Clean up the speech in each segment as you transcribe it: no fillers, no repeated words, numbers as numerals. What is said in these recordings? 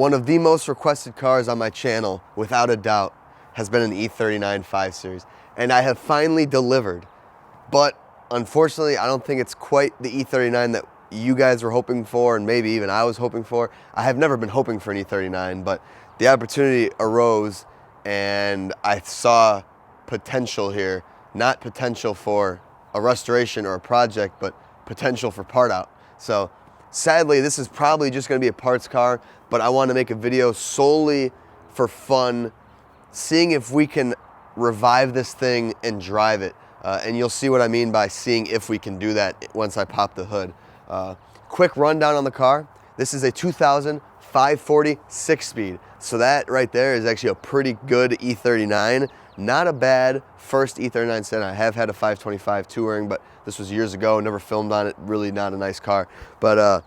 One of the most requested cars on my channel, without a doubt, has been an E39 5 Series. And I have finally delivered. But unfortunately, I don't think it's quite the E39 that you guys were hoping for, and maybe even I was hoping for. I have never been hoping for an E39, but the opportunity arose and I saw potential here. Not potential for a restoration or a project, but potential for part out. So sadly, this is probably just gonna be a parts car, but I want to make a video solely for fun, seeing if we can revive this thing and drive it. And you'll see what I mean by seeing if we can do that once I pop the hood. Quick rundown on the car. This is a 2000 540 6-speed. So that right there is actually a pretty good E39. Not a bad first E39 set. I have had a 525 touring, but this was years ago. Never filmed on it. Really not a nice car. But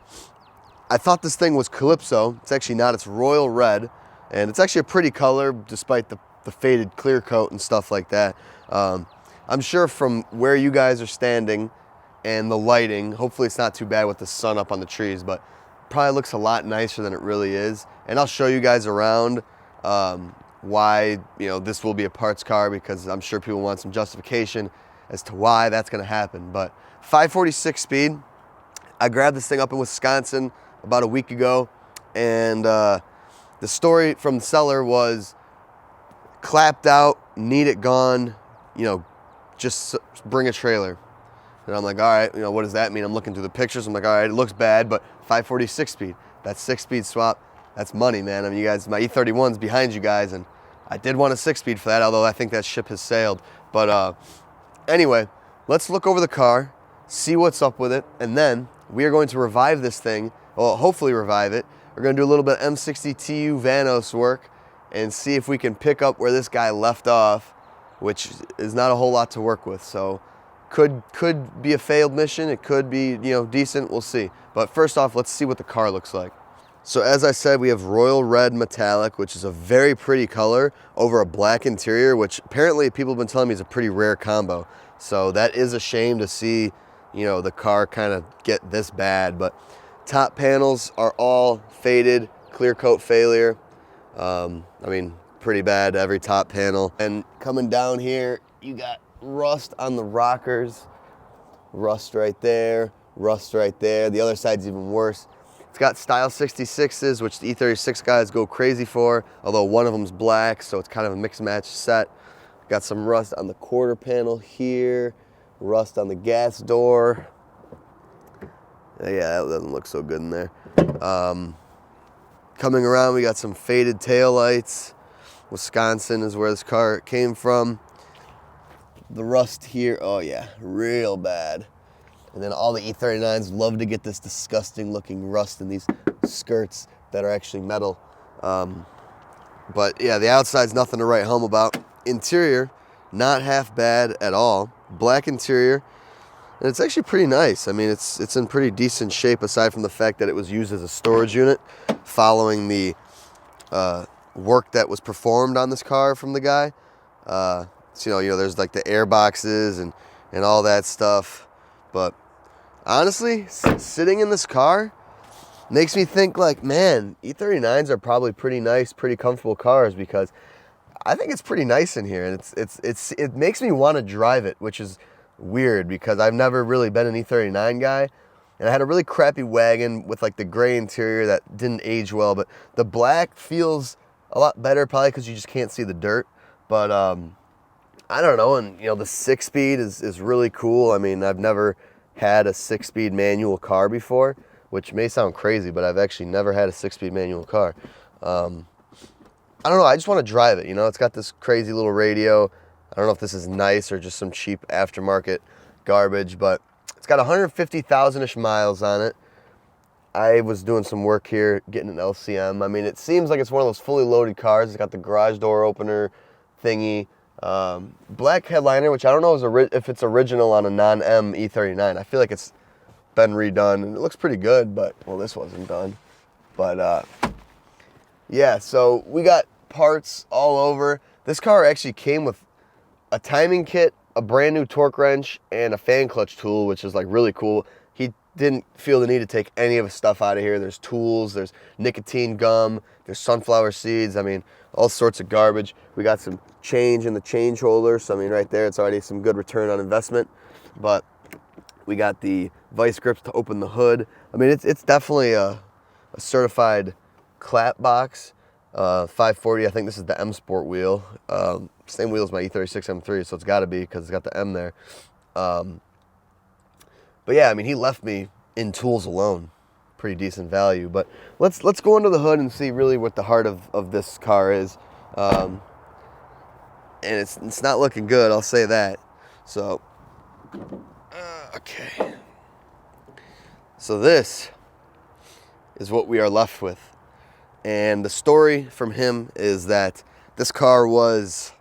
I thought this thing was Calypso. It's actually not. It's royal red. And it's actually a pretty color despite the faded clear coat and stuff like that. I'm sure from where you guys are standing and the lighting, hopefully it's not too bad with the sun up on the trees, but probably looks a lot nicer than it really is. And I'll show you guys around why this will be a parts car, because I'm sure people want some justification as to why that's going to happen. But 546 speed, I grabbed this thing up in Wisconsin about a week ago, and the story from the seller was clapped out, need it gone, just bring a trailer. And I'm like, all right, what does that mean? I'm looking through the pictures. I'm like, all right, it looks bad, but 546 speed, that 6-speed swap, that's money, man. I mean, you guys, my E31's behind you guys, and I did want a 6-speed for that, although I think that ship has sailed. But anyway, let's look over the car, see what's up with it, and then we are going to revive this thing, well, hopefully revive it. We're going to do a little bit of M62B44Tu Vanos work and see if we can pick up where this guy left off, which is not a whole lot to work with. So could be a failed mission. It could be, decent. We'll see. But first off, let's see what the car looks like. So as I said, we have royal red metallic, which is a very pretty color, over a black interior, which apparently people have been telling me is a pretty rare combo. So that is a shame to see, the car kind of get this bad. But top panels are all faded, clear coat failure. I mean, pretty bad every top panel. And coming down here, you got rust on the rockers, rust right there, rust right there. The other side's even worse. It's got style 66s, which the E36 guys go crazy for, although one of them's black, so it's kind of a mix match set. Got some rust on the quarter panel here, rust on the gas door. Yeah, that doesn't look so good in there. Coming around, we got some faded taillights. Wisconsin is where this car came from. The rust here, oh yeah, real bad. And then all the E39s love to get this disgusting looking rust in these skirts that are actually metal. But yeah, the outside's nothing to write home about. Interior, not half bad at all. Black interior, and it's actually pretty nice. I mean, it's in pretty decent shape, aside from the fact that it was used as a storage unit following the work that was performed on this car from the guy. So, there's like the air boxes and all that stuff. But honestly, sitting in this car makes me think like, man, E39s are probably pretty nice, pretty comfortable cars, because I think it's pretty nice in here. And it makes me want to drive it, which is weird because I've never really been an E39 guy. And I had a really crappy wagon with like the gray interior that didn't age well, but the black feels a lot better, probably because you just can't see the dirt. But I don't know, and the 6-speed is really cool. I mean, I've never had a 6-speed manual car before, which may sound crazy, but I've actually never had a 6-speed manual car. I don't know, I just want to drive it, It's got this crazy little radio. I don't know if this is nice or just some cheap aftermarket garbage, but it's got 150,000-ish miles on it. I was doing some work here, getting an LCM. I mean, it seems like it's one of those fully loaded cars. It's got the garage door opener thingy. Black headliner, which I don't know if it's original on a non-M E39. I feel like it's been redone, and it looks pretty good, but, well, this wasn't done. But, yeah, so we got parts all over. This car actually came with a timing kit, a brand new torque wrench, and a fan clutch tool, which is, like, really cool. He didn't feel the need to take any of the stuff out of here. There's tools, there's nicotine gum, there's sunflower seeds. I mean, all sorts of garbage. We got some change in the change holder. So I mean, right there, it's already some good return on investment. But we got the vice grips to open the hood. I mean, it's definitely a certified clap box. 540, I think this is the M Sport wheel. Same wheel as my E36 M3, so it's got to be because it's got the M there. But yeah, I mean, he left me in tools alone. Pretty decent value. But let's go under the hood and see really what the heart of this car is. And it's not looking good, I'll say that. So, okay. So this is what we are left with. And the story from him is that this car was,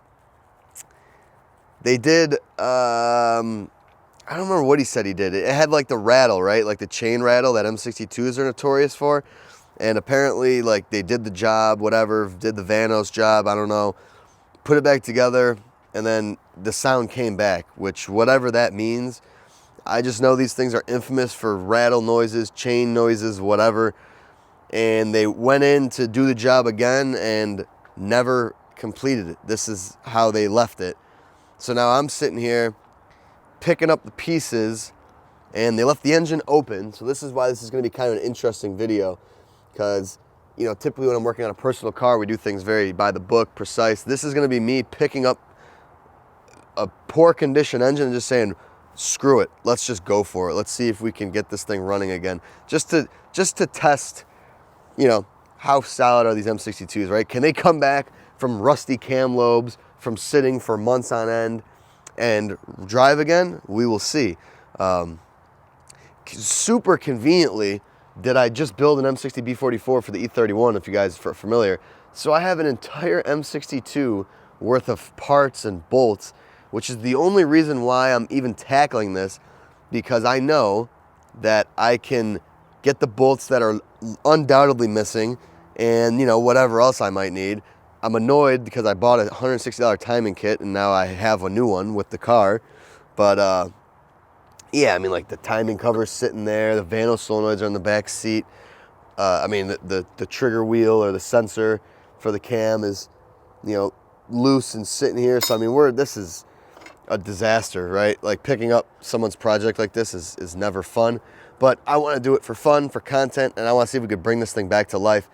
they did, I don't remember what he said he did. It had like the rattle, right? Like the chain rattle that M62s are notorious for. And apparently like they did the job, whatever, did the Vanos job, I don't know, put it back together, and then the sound came back, which whatever that means, I just know these things are infamous for rattle noises, chain noises, whatever. And they went in to do the job again and never completed it. This is how they left it. So now I'm sitting here picking up the pieces, and they left the engine open. So this is why this is going to be kind of an interesting video, because you know, typically when I'm working on a personal car, we do things very by the book, precise. This is going to be me picking up a poor condition engine and just saying, screw it, let's just go for it. Let's see if we can get this thing running again, just to test, you know, how solid are these M62s, right? Can they come back from rusty cam lobes, from sitting for months on end, and drive again? We will see. Super conveniently, did I just build an M60B44 for the E31, if you guys are familiar. So I have an entire M62 worth of parts and bolts, which is the only reason why I'm even tackling this, because I know that I can get the bolts that are undoubtedly missing and, you know, whatever else I might need. I'm annoyed because I bought a $160 timing kit and now I have a new one with the car. But yeah, I mean, like the timing cover's sitting there, the Vanos solenoids are in the back seat. I mean, the trigger wheel or the sensor for the cam is, you know, loose and sitting here. So I mean, this is a disaster, right? Like picking up someone's project like this is never fun. But I want to do it for fun, for content, and I want to see if we could bring this thing back to life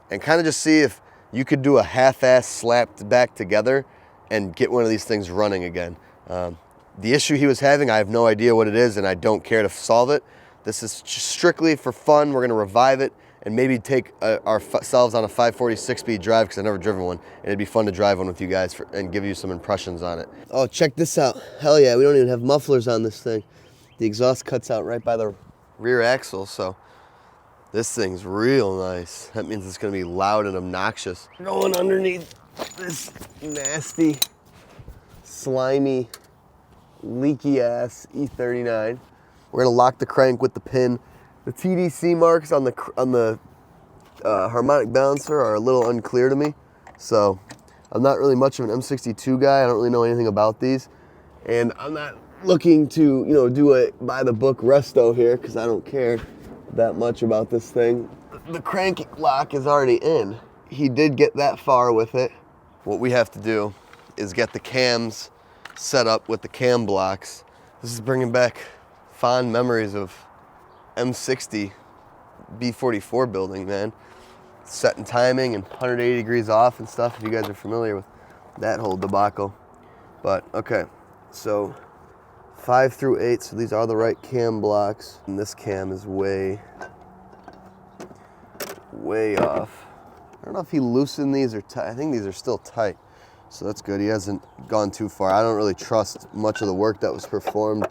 and kind of just see if you could do a half-ass slapped back together and get one of these things running again. The issue he was having, I have no idea what it is, and I don't care to solve it. This is just strictly for fun. We're going to revive it and maybe take ourselves on a 540 6-speed drive, because I've never driven one, and it'd be fun to drive one with you guys and give you some impressions on it. Oh, check this out. Hell yeah, we don't even have mufflers on this thing. The exhaust cuts out right by the rear axle, so this thing's real nice. That means it's going to be loud and obnoxious. Going underneath this nasty, slimy, leaky ass E39. We're going to lock the crank with the pin. The TDC marks on the harmonic balancer are a little unclear to me, so I'm not really much of an M62 guy. I don't really know anything about these, and I'm not looking to, you know, do a by the book resto here, because I don't care that much about this thing. The crank lock is already in. He did get that far with it. What we have to do is get the cams set up with the cam blocks. This is bringing back fond memories of M60 B44 building, man. Setting timing and 180 degrees off and stuff, if you guys are familiar with that whole debacle. But okay, so 5 through 8, so these are the right cam blocks, and this cam is way off. I don't know if he loosened these or tight. I think these are still tight, so that's good. He hasn't gone too far. I don't really trust much of the work that was performed.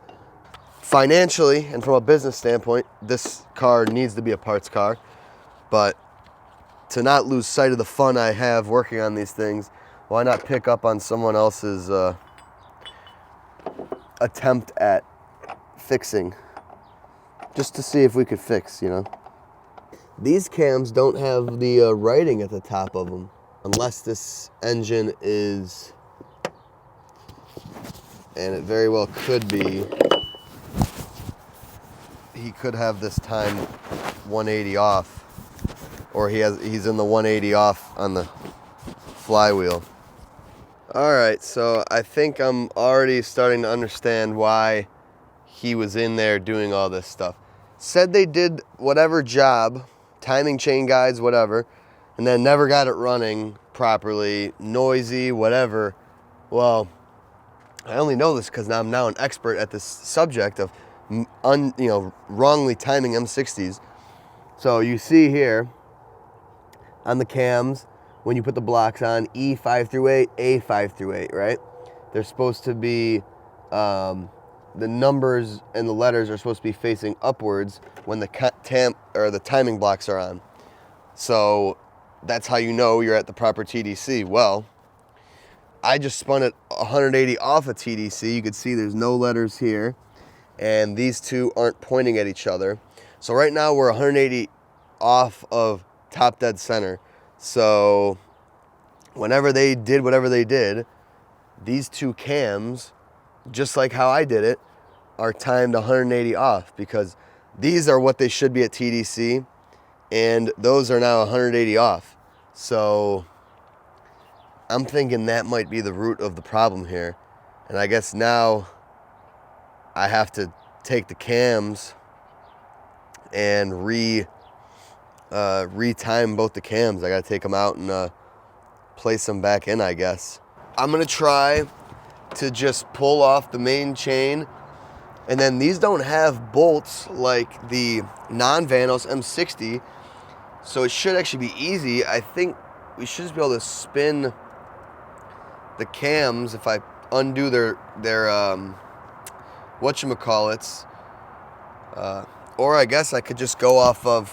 Financially and from a business standpoint, this car needs to be a parts car, but to not lose sight of the fun I have working on these things, why not pick up on someone else's attempt at fixing, just to see if we could fix, you know. These cams don't have the writing at the top of them, unless this engine is, and it very well could be, he could have this time 180 off, or he's in the 180 off on the flywheel. All right, so I think I'm already starting to understand why he was in there doing all this stuff. Said they did whatever job, timing chain guides, whatever, and then never got it running properly, noisy, whatever. Well, I only know this because I'm now an expert at this subject of wrongly timing M60s. So you see here on the cams, when you put the blocks on, E5 through 8, A5 through 8, right? They're supposed to be, the numbers and the letters are supposed to be facing upwards when the timing blocks are on. So that's how you know you're at the proper TDC. Well, I just spun it 180 off of TDC. You can see there's no letters here, and these two aren't pointing at each other. So right now we're 180 off of top dead center. So whenever they did whatever they did, these two cams, just like how I did it, are timed 180 off, because these are what they should be at TDC, and those are now 180 off. So I'm thinking that might be the root of the problem here. And I guess now I have to take the cams and re-time both the cams. I got to take them out and place them back in, I guess. I'm going to try to just pull off the main chain. And then these don't have bolts like the non-Vanos M60, so it should actually be easy. I think we should just be able to spin the cams if I undo their whatchamacallits. Or I guess I could just go off of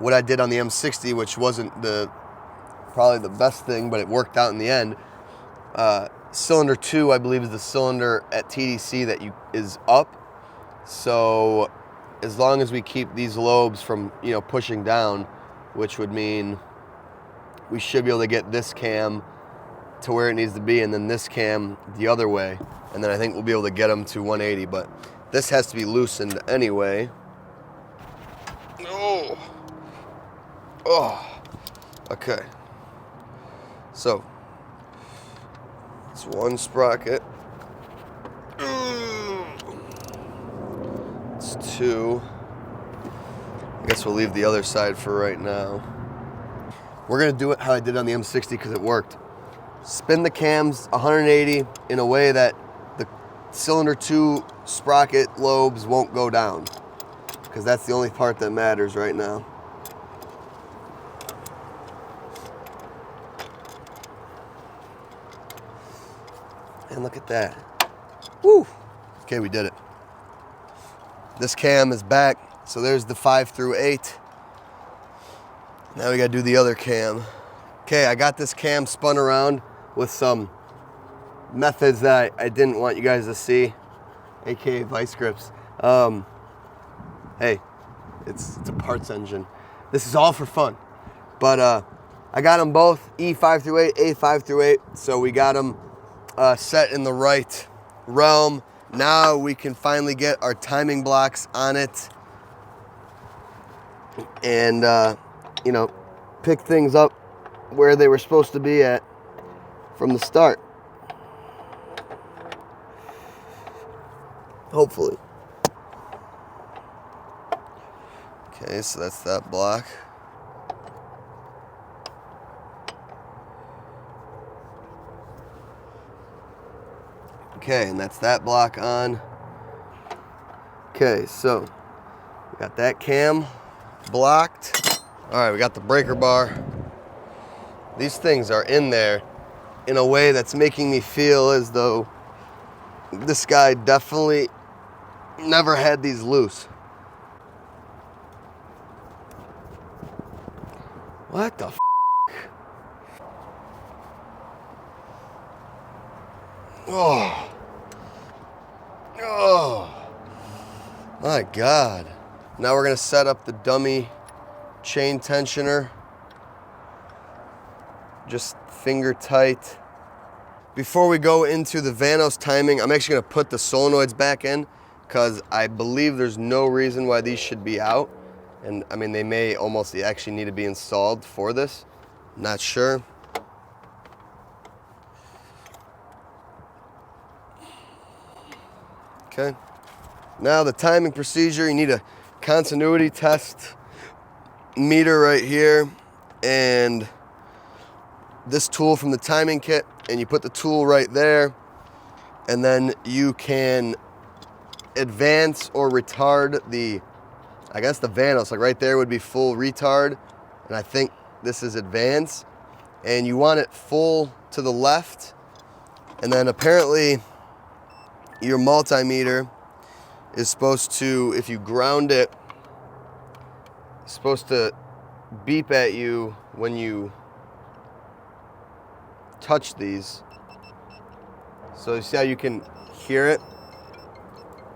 what I did on the M60, which wasn't probably the best thing, but it worked out in the end. Cylinder 2, I believe, is the cylinder at TDC that is up. So as long as we keep these lobes from, pushing down, which would mean we should be able to get this cam to where it needs to be, and then this cam the other way, and then I think we'll be able to get them to 180. But this has to be loosened anyway. Oh, okay. So it's one sprocket. It's two. I guess we'll leave the other side for right now. We're gonna do it how I did on the M60 because it worked. Spin the cams 180 in a way that the cylinder 2 sprocket lobes won't go down, because that's the only part that matters right now. And look at that. Woo! Okay, we did it. This cam is back, so there's the 5 through 8. Now we gotta do the other cam. Okay, I got this cam spun around with some methods that I didn't want you guys to see, aka vice grips. Hey, it's a parts engine. This is all for fun. But I got them both E5 through 8, A5 through 8, so we got them set in the right realm. Now we can finally get our timing blocks on it and, pick things up where they were supposed to be at from the start. Hopefully. Okay, so that's that block. Okay, and that's that block on. Okay, so we got that cam blocked. All right, we got the breaker bar. These things are in there in a way that's making me feel as though this guy definitely never had these loose. What the f***? Oh. Oh. My God. Now we're gonna set up the dummy chain tensioner. Just finger tight. Before we go into the Vanos timing, I'm actually gonna put the solenoids back in because I believe there's no reason why these should be out. And I mean, they may almost actually need to be installed for this. Not sure. Okay. Now the timing procedure, you need a continuity test meter right here and this tool from the timing kit, and you put the tool right there, and then you can advance or retard the, I guess the Vanos, like right there would be full retard, and I think this is advance, and you want it full to the left, and then apparently your multimeter is supposed to, if you ground it, it's supposed to beep at you when you touch these. So you see how you can hear it?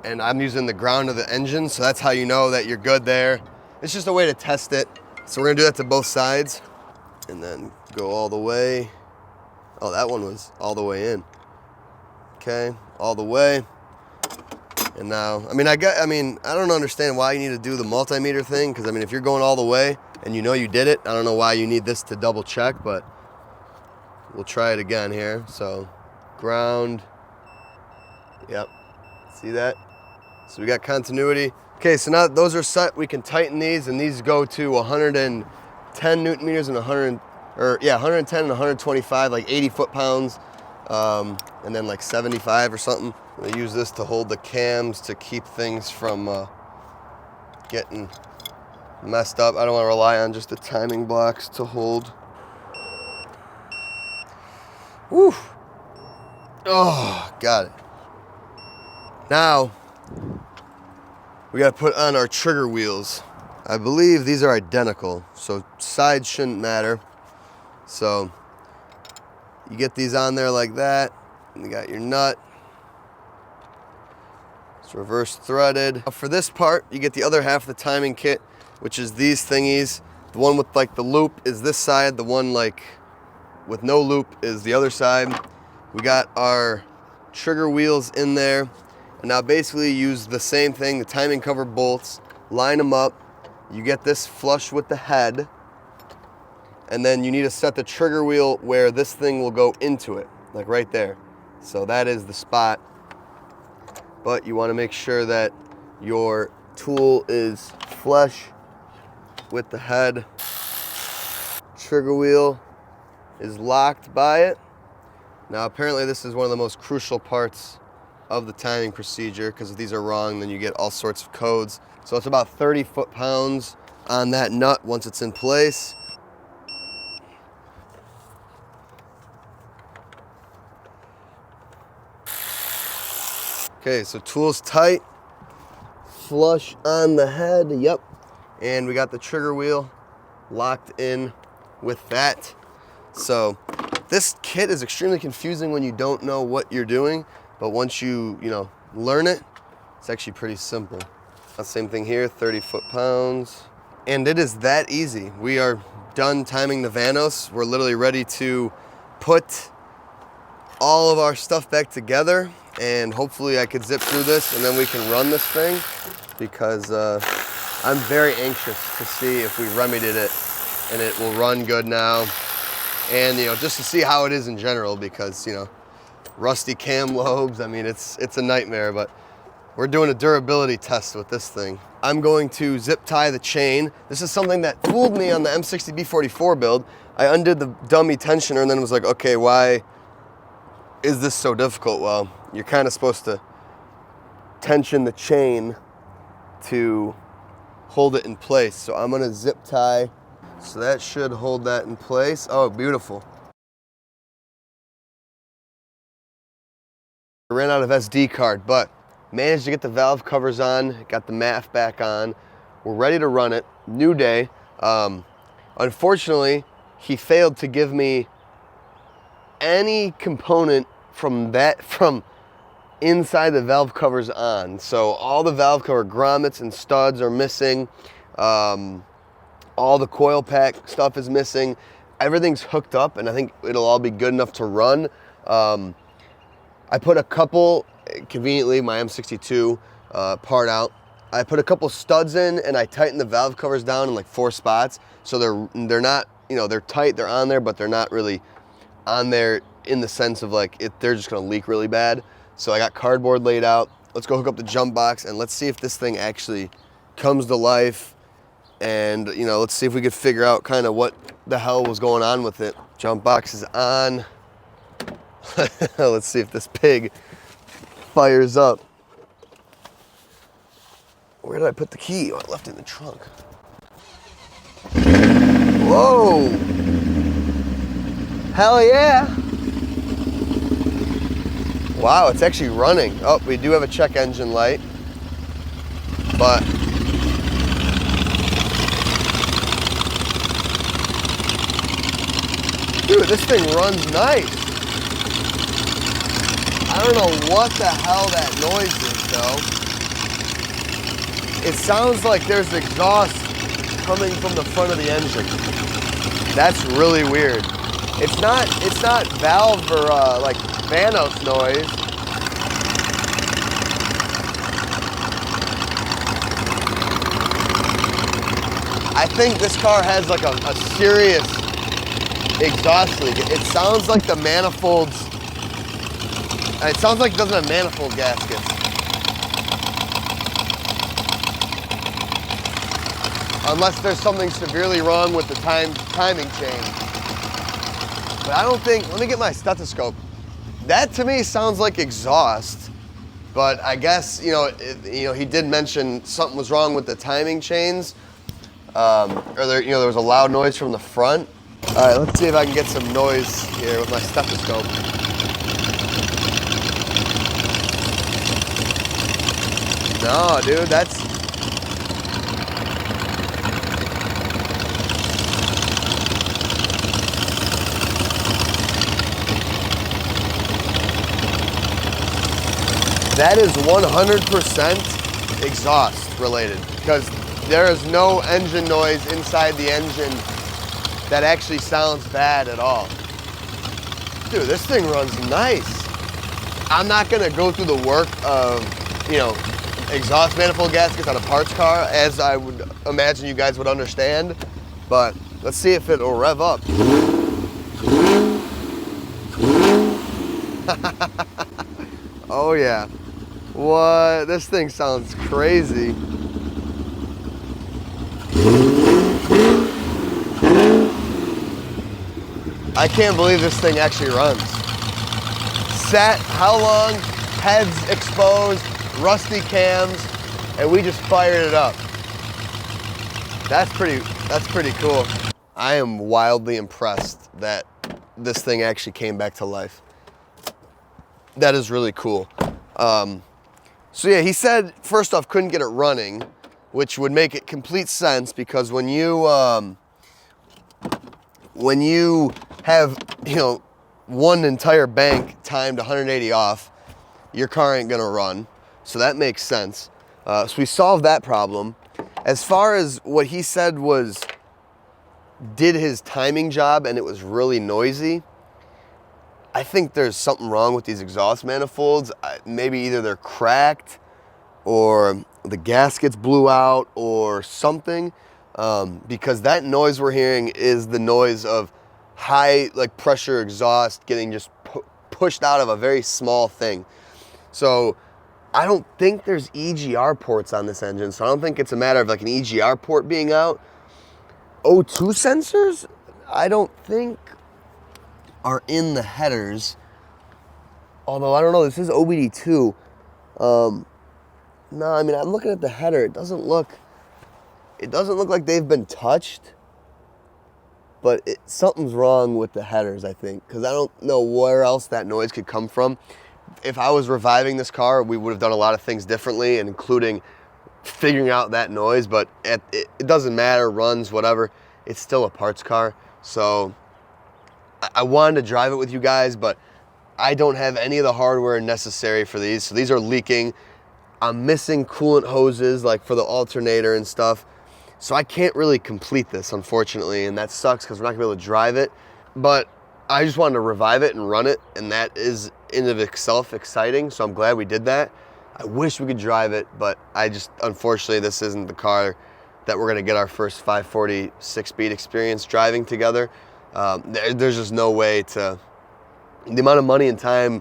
And I'm using the ground of the engine, so that's how you know that you're good there. It's just a way to test it. So we're gonna do that to both sides and then go all the way. Oh, that one was all the way in. Okay, all the way. And now, I don't understand why you need to do the multimeter thing, because I mean, if you're going all the way and you know you did it, I don't know why you need this to double check, but we'll try it again here. So ground, yep, see that? So we got continuity. Okay, so now those are set, we can tighten these, and these go to 110 Newton meters and 110 and 125, like 80 foot-pounds, and then like 75 or something. I'm gonna use this to hold the cams to keep things from getting messed up. I don't wanna rely on just the timing blocks to hold. Woo! Oh, got it. Now, we gotta put on our trigger wheels. I believe these are identical, so sides shouldn't matter. So, you get these on there like that, and you got your nut. It's reverse threaded. For this part, you get the other half of the timing kit, which is these thingies. The one with like the loop is this side, the one like with no loop is the other side. We got our trigger wheels in there, and now basically use the same thing, the timing cover bolts, line them up. You get this flush with the head, and then you need to set the trigger wheel where this thing will go into it, like right there. So that is the spot, but you want to make sure that your tool is flush with the head. Trigger wheel is locked by it. Now apparently this is one of the most crucial parts of the timing procedure, because if these are wrong, then you get all sorts of codes. So it's about 30 foot-pounds on that nut once it's in place. Okay, so tool's tight, flush on the head, yep. And we got the trigger wheel locked in with that. So this kit is extremely confusing when you don't know what you're doing, but once you learn it, it's actually pretty simple. Same thing here, 30 foot-pounds. And it is that easy. We are done timing the Vanos. We're literally ready to put all of our stuff back together, and hopefully I could zip through this and then we can run this thing, because I'm very anxious to see if we remedied it and it will run good now. And just to see how it is in general, because rusty cam lobes, I mean, it's a nightmare, but we're doing a durability test with this thing. I'm going to zip tie the chain. This is something that fooled me on the M60B44 build. I undid the dummy tensioner and then was like, okay, why is this so difficult? Well, you're kind of supposed to tension the chain to hold it in place. So I'm gonna zip tie. So that should hold that in place. Oh, beautiful. I ran out of SD card, but managed to get the valve covers on, got the MAF back on. We're ready to run it, new day. Unfortunately, he failed to give me any component from inside the valve covers on. So all the valve cover grommets and studs are missing. All the coil pack stuff is missing. Everything's hooked up, and I think it'll all be good enough to run. I put a couple, conveniently, my M62 part out. I put a couple studs in and I tightened the valve covers down in like 4 spots. So they're not, you know, they're tight, they're on there, but they're not really on there in the sense of like they're just gonna leak really bad. So I got cardboard laid out. Let's go hook up the jump box and let's see if this thing actually comes to life. And, you know, let's see if we could figure out kind of what the hell was going on with it. Jump box is on. Let's see if this pig fires up. Where did I put the key? Oh, I left it in the trunk. Whoa! Hell yeah! Wow, it's actually running. Oh, we do have a check engine light. But dude, this thing runs nice. I don't know what the hell that noise is though. It sounds like there's exhaust coming from the front of the engine. That's really weird. It's not valve or like Vanos noise. I think this car has like a serious exhaust leak. It sounds like the manifolds. It sounds like it doesn't have manifold gaskets. Unless there's something severely wrong with the timing chain. But I don't think, let me get my stethoscope. That to me sounds like exhaust, but I guess, you know, he did mention something was wrong with the timing chains, or there was a loud noise from the front. All right, let's see if I can get some noise here with my stethoscope. No, dude, that's, that is 100% exhaust related, because there is no engine noise inside the engine that actually sounds bad at all. Dude, this thing runs nice. I'm not gonna go through the work of, you know, exhaust manifold gaskets on a parts car, as I would imagine you guys would understand, but let's see if it'll rev up. Oh yeah. What? This thing sounds crazy. I can't believe this thing actually runs. Set, how long, heads exposed, rusty cams, and we just fired it up. That's pretty cool. I am wildly impressed that this thing actually came back to life. That is really cool. So yeah, he said, first off, couldn't get it running, which would make it complete sense, because when you have, you know, one entire bank timed 180 off, your car ain't gonna run. So that makes sense. So we solved that problem. As far as what he said was, did his timing job and it was really noisy, I think there's something wrong with these exhaust manifolds. Maybe either they're cracked or the gaskets blew out or something, because that noise we're hearing is the noise of high like pressure exhaust getting just pushed out of a very small thing. So I don't think there's EGR ports on this engine, so I don't think it's a matter of like an EGR port being out. O2 sensors, I don't think are in the headers, although I don't know, this is OBD2. No, I mean, I'm looking at the header. It doesn't look like they've been touched, but something's wrong with the headers, I think, because I don't know where else that noise could come from. If I was reviving this car, we would have done a lot of things differently, and including figuring out that noise, but it doesn't matter, runs, whatever. It's still a parts car, so I wanted to drive it with you guys, but I don't have any of the hardware necessary for these, so these are leaking. I'm missing coolant hoses, like for the alternator and stuff, so I can't really complete this, unfortunately, and that sucks because we're not gonna be able to drive it, but I just wanted to revive it and run it, and that is in of itself exciting, so I'm glad we did that. I wish we could drive it, but unfortunately, this isn't the car that we're gonna get our first 540 6-speed experience driving together. There's just no way to, the amount of money and time,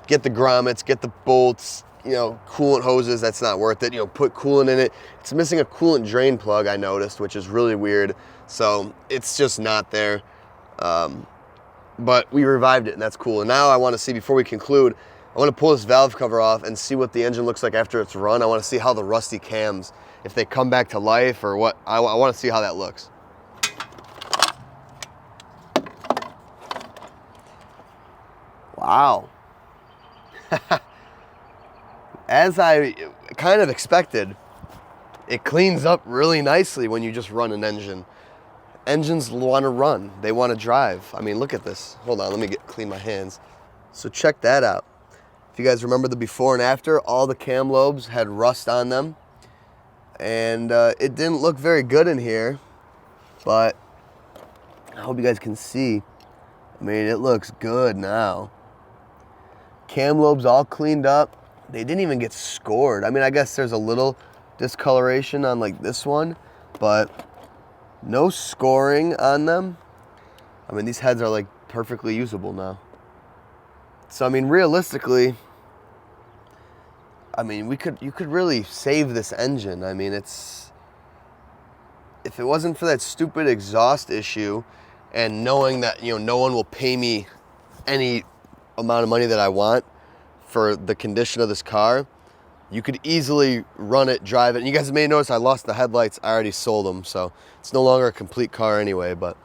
get the grommets, get the bolts, coolant hoses, that's not worth it. Put coolant in it. It's missing a coolant drain plug, I noticed, which is really weird. So it's just not there. But we revived it, and that's cool. And now I want to see, before we conclude, I want to pull this valve cover off and see what the engine looks like after it's run. I want to see how the rusty cams, if they come back to life or what. I want to see how that looks. Wow. As I kind of expected, it cleans up really nicely when you just run an engine. Engines want to run. They want to drive. I mean, look at this. Hold on, let me clean my hands. So check that out. If you guys remember the before and after, all the cam lobes had rust on them. And it didn't look very good in here, but I hope you guys can see. I mean, it looks good now. Cam lobes all cleaned up. They didn't even get scored. I mean, I guess there's a little discoloration on like this one, but no scoring on them. I mean, these heads are like perfectly usable now. So, I mean, realistically, I mean, you could really save this engine. I mean, if it wasn't for that stupid exhaust issue and knowing that, no one will pay me any amount of money that I want for the condition of this car, you could easily run it, drive it. And you guys may notice I lost the headlights. I already sold them, so it's no longer a complete car anyway. But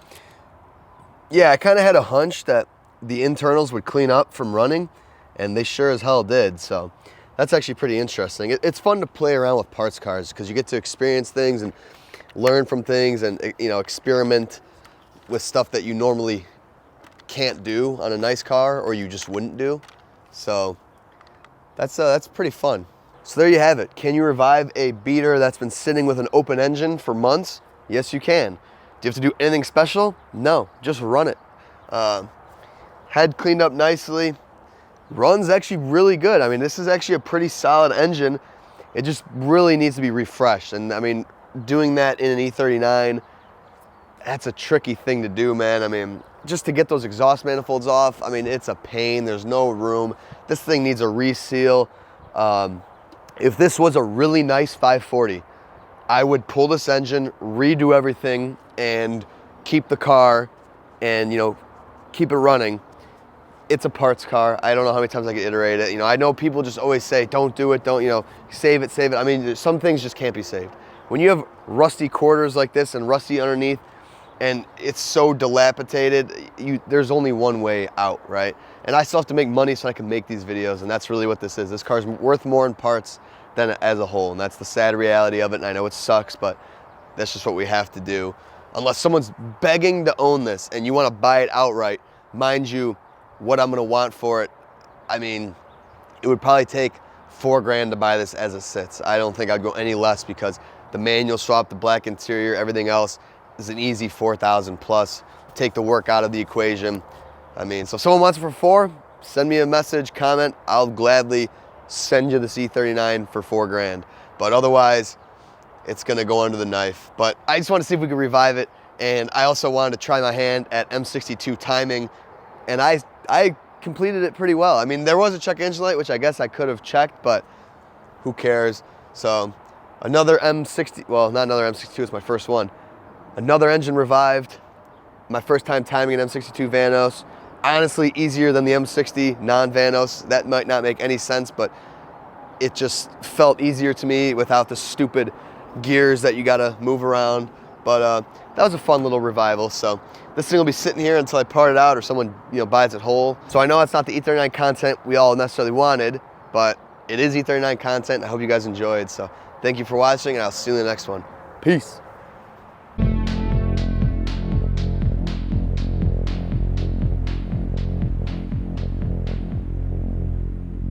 yeah, I kind of had a hunch that the internals would clean up from running, and they sure as hell did. So that's actually pretty interesting. It's fun to play around with parts cars because you get to experience things and learn from things and, experiment with stuff that you normally can't do on a nice car or you just wouldn't do. So that's pretty fun. So there you have it. Can you revive a beater that's been sitting with an open engine for months? Yes, you can. Do you have to do anything special? No, just run it. Head cleaned up nicely. Runs actually really good. I mean, this is actually a pretty solid engine. It just really needs to be refreshed. And I mean, doing that in an E39, that's a tricky thing to do, man. I mean, just to get those exhaust manifolds off, I mean, it's a pain. There's no room. This thing needs a reseal. If this was a really nice 540, I would pull this engine, redo everything, and keep the car and, keep it running. It's a parts car. I don't know how many times I could iterate it. I know people just always say, don't do it, don't, save it, save it. I mean, some things just can't be saved. When you have rusty quarters like this and rusty underneath, and it's so dilapidated, there's only one way out, right? And I still have to make money so I can make these videos, and that's really what this is. This car's worth more in parts than as a whole, and that's the sad reality of it, and I know it sucks, but that's just what we have to do. Unless someone's begging to own this and you want to buy it outright, mind you, what I'm going to want for it, I mean, it would probably take $4 grand to buy this as it sits. I don't think I'd go any less because the manual swap, the black interior, everything else is an easy 4,000 plus. Take the work out of the equation. I mean, so if someone wants it for 4, send me a message, comment. I'll gladly send you the E39 for 4 grand. But otherwise, it's gonna go under the knife. But I just want to see if we can revive it. And I also wanted to try my hand at M62 timing. And I completed it pretty well. I mean, there was a check engine light, which I guess I could have checked, but who cares? So another M60, well, not another M62, it's my first one. Another engine revived. My first time timing an M62 Vanos. Honestly, easier than the M60 non-Vanos. That might not make any sense, but it just felt easier to me without the stupid gears that you gotta move around. But that was a fun little revival. So this thing will be sitting here until I part it out or someone buys it whole. So I know it's not the E39 content we all necessarily wanted, but it is E39 content. I hope you guys enjoyed. So thank you for watching, and I'll see you in the next one. Peace.